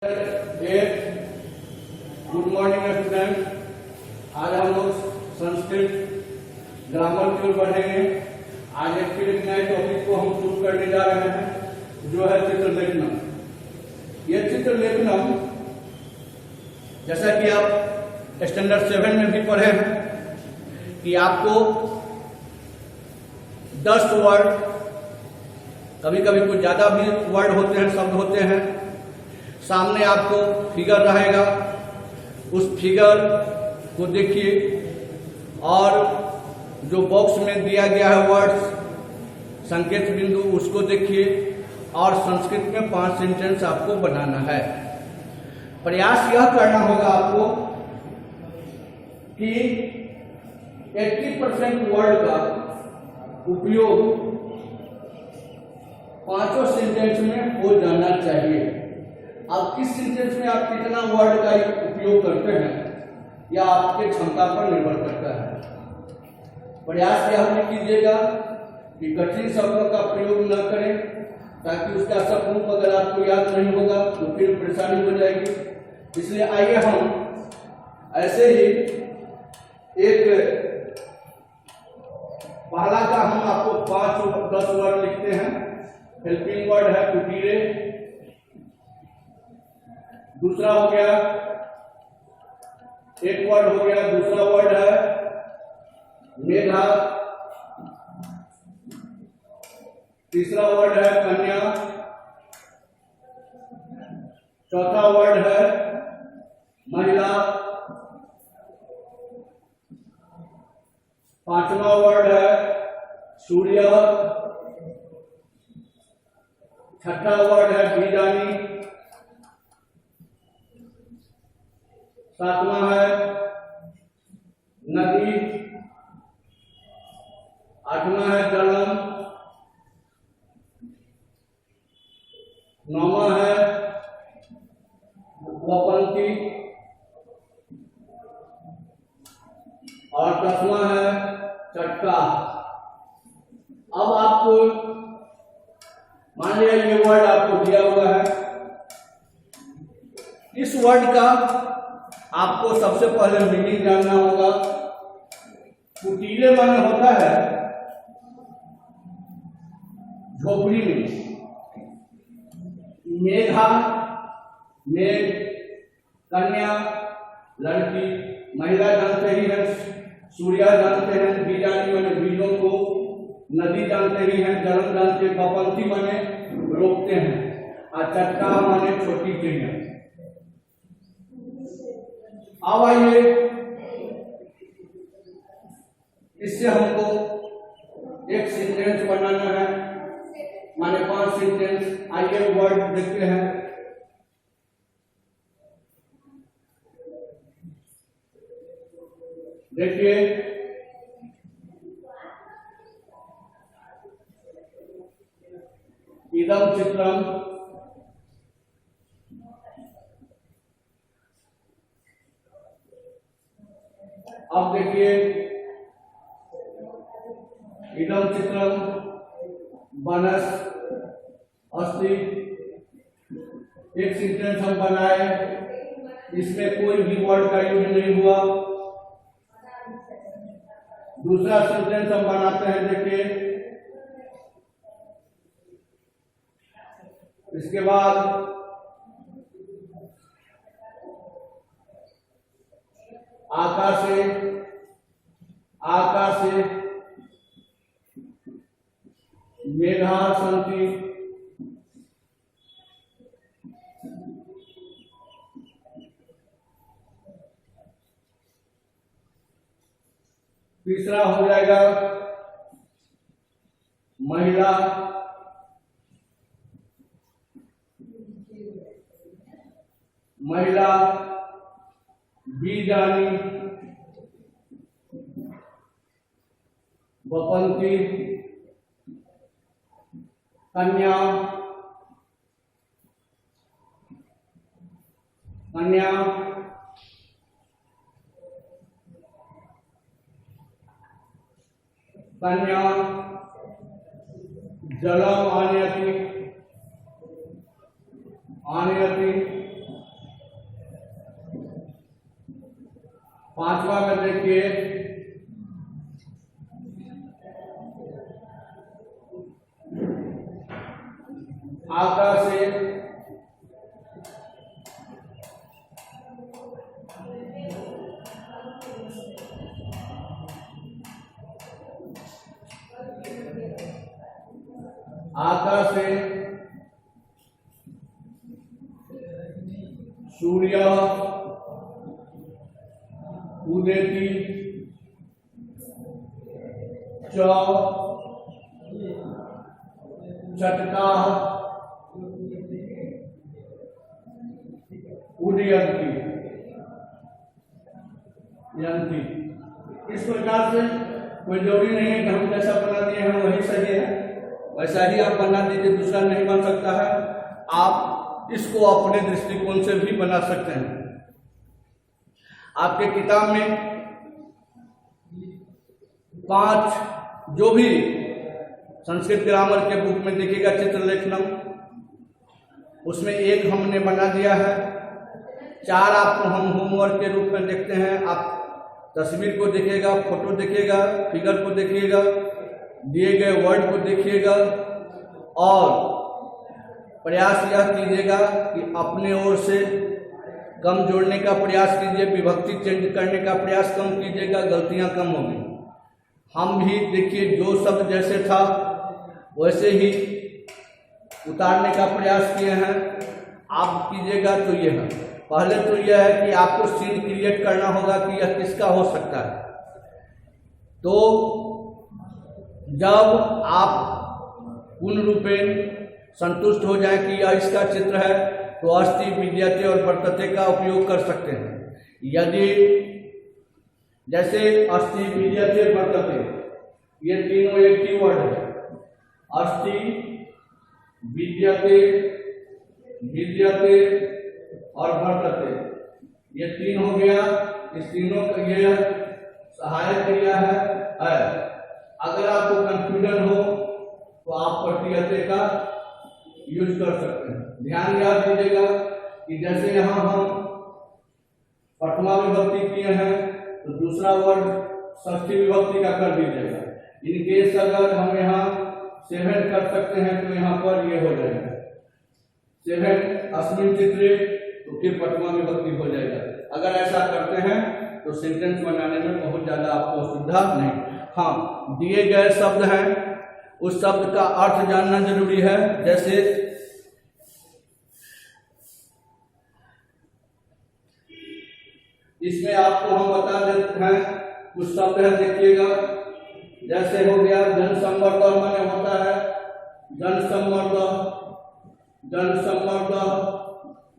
Good morning student. आज हम लोग संस्कृत ग्रामर की ओर बढ़ेंगे। आज एक फिर एक नए टॉपिक को हम शुरू करने जा रहे हैं, जो है चित्रलेखनम। ये चित्रलेखनम जैसा कि आप स्टैंडर्ड 7 में भी पढ़े हैं कि आपको 10 वर्ड, कभी कभी कुछ ज्यादा भी वर्ड होते हैं, शब्द होते हैं, सामने आपको फिगर रहेगा। उस फिगर को देखिए और जो बॉक्स में दिया गया है वर्ड्स, संकेत बिंदु, उसको देखिए और संस्कृत में 5 सेंटेंस आपको बनाना है। प्रयास यह करना होगा आपको कि 80% वर्ड का उपयोग 5 सेंटेंस में हो जाना चाहिए। आप किस सेंटेंस में आप कितना वर्ड का उपयोग करते हैं या आपके क्षमता पर निर्भर करता है। प्रयास यह भी कीजिएगा कि कठिन शब्दों का प्रयोग न करें, ताकि उसका सब रूप अगर आपको याद नहीं होगा तो फिर परेशानी हो जाएगी। इसलिए आइए हम ऐसे ही एक पहला का हम आपको 5-10 वर्ड लिखते हैं। हेल्पिंग वर्ड है कुटीरे, दूसरा हो गया, एक वर्ड हो गया, दूसरा वर्ड है मेधा, तीसरा वर्ड है कन्या, चौथा वर्ड है महिला, 5वां वर्ड है सूर्य, 6ठा वर्ड है बीजानी, 7वां है नदी, 8वां है जलम, 9वां है वपंती और 10वां है चटका। अब आपको मान लिया ये वर्ड आपको दिया हुआ है, इस वर्ड का आपको सबसे पहले मीनिंग जानना होगा। कुटीले माने होता है झोपड़ी में, मेघा मेघ, कन्या लड़की, महिला जानते ही हैं, सूर्या जानते हैं, बीजानी माने बीजों को, नदी जानते ही हैं, जलम जानते, बपंती माने रोकते हैं और चटका माने छोटी चिड़िया। अब आइए इससे हमको एक सेंटेंस बनाना है, माने 5 सेंटेंस। आइए वर्ड देखते हैं। देखिए इदम चित्रम, अब देखिए इदम चित्रम बनस अस्ति। एक सेंटेंस हम बनाए, इसमें कोई भी वर्ड का यूज नहीं हुआ। दूसरा सेंटेंस हम बनाते हैं, देखिए इसके बाद आकाशे, आकाशे मेघा सन्ति, तीसरा हो जाएगा महिला, महिला बीजानी, वपंती, कन्या, कन्या, कन्या, जलम आनयति, आनयति, 5वां में देखिए आका से सूर्य उदेति चटका उदयंती यंती। इस प्रकार से कोई जरूरी नहीं है कि हम जैसा बना दिए हैं वही सही है, वैसा ही आप बना दीजिए, दूसरा नहीं बन सकता है। आप इसको अपने दृष्टिकोण से भी बना सकते हैं। आपके किताब में 5 जो भी संस्कृत ग्रामर के बुक में देखिएगा चित्रलेखनम, उसमें 1 हमने बना दिया है। 4 आपको हम होमवर्क के रूप में देखते हैं। आप तस्वीर को देखिएगा, फोटो देखिएगा, फिगर को देखिएगा, दिए गए वर्ड को देखिएगा और प्रयास यह कीजिएगा कि अपने ओर से कम जोड़ने का प्रयास कीजिए, विभक्ति चेंज करने का प्रयास कम कीजिएगा, गलतियां कम होंगी। हम भी देखिए जो शब्द जैसे था वैसे ही उतारने का प्रयास किए हैं। आप कीजिएगा तो ये है, पहले तो यह है कि आपको सीन क्रिएट करना होगा कि यह किसका हो सकता है। तो जब आप पूर्ण रूपेण संतुष्ट हो जाए कि यह इसका चित्र है तो अस्ति विद्यते और वर्तते का उपयोग कर सकते हैं। यदि जैसे अस्ति विद्यते वर्तते ये तीनों एक ही वर्ड है, अस्ति विद्यते विद्यते और वर्तते, ये 3 हो गया। इस तीनों का ये सहायक क्रिया है। अगर आपको कंफ्यूजन हो तो आप प्रत्ययते का यूज कर सकते हैं। ध्यान याद दीजिएगा कि जैसे यहाँ हम प्रथमा विभक्ति किए हैं तो दूसरा वर्ड षष्ठी विभक्ति का कर दीजिएगा। इन केस अगर हम यहाँ 7 कर सकते हैं तो यहाँ पर ये हो जाएगा 7 अस्मिन् चित्रे, तो फिर प्रथमा विभक्ति हो जाएगा। अगर ऐसा करते हैं तो सेंटेंस बनाने में बहुत ज्यादा आपको असुविधा नहीं। हाँ, दिए गए शब्द हैं, उस शब्द का अर्थ जानना जरूरी है। जैसे इसमें आपको हम बता देते हैं कुछ शब्द है, देखिएगा। जैसे हो गया जनसंवर्धन माने होता है जनसंवर्धन, जनसंवर्धन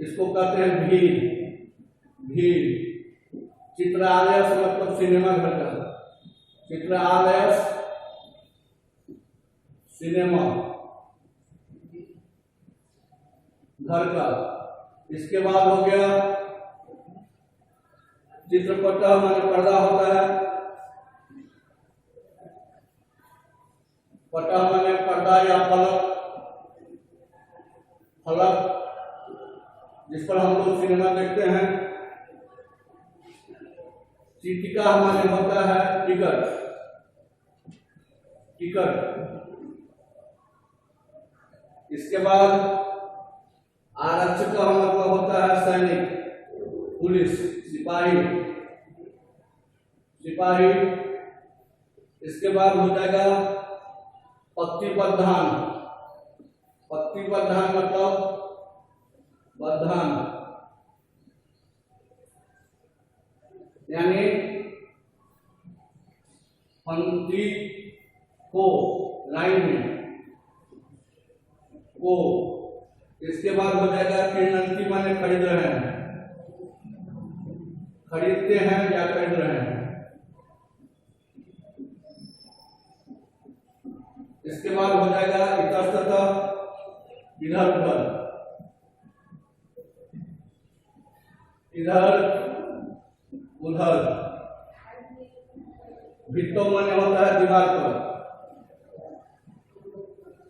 इसको कहते हैं भीड़, भीड़। चित्रालय मतलब सिनेमा घर का, चित्रालय सिनेमा घर का। इसके बाद हो गया चित्रपट माने पर्दा होता है, पटा माने पर्दा या फलक, फलक जिस पर हम लोग सिनेमा देखते हैं। चिटिका माने होता है टिकट, टिकट। इसके बाद आरक्षक का मतलब होता है सैनिक, पुलिस, सिपाही, सिपाही। इसके बाद हो जाएगा पत्ती प्रधान, पत्ती प्रधान मतलब बधान, यानी पंक्ति को, लाइन में को। इसके बाद हो जाएगा क्रीडंती माने खरीद रहे हैं, खरीदते हैं या खरीद रहे हैं। इसके बाद हो जाएगा इतस्ततः, इधर उधर, इधर उधर। भित्तो माने होता है दीवार पर,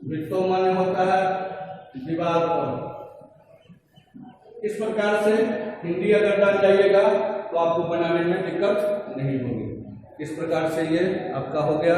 भित्तो माने होता है दीवार पर। इस प्रकार से हिंदी अगर जान जाइएगा तो आपको बनाने में दिक्कत नहीं होगी। इस प्रकार से ये आपका हो गया।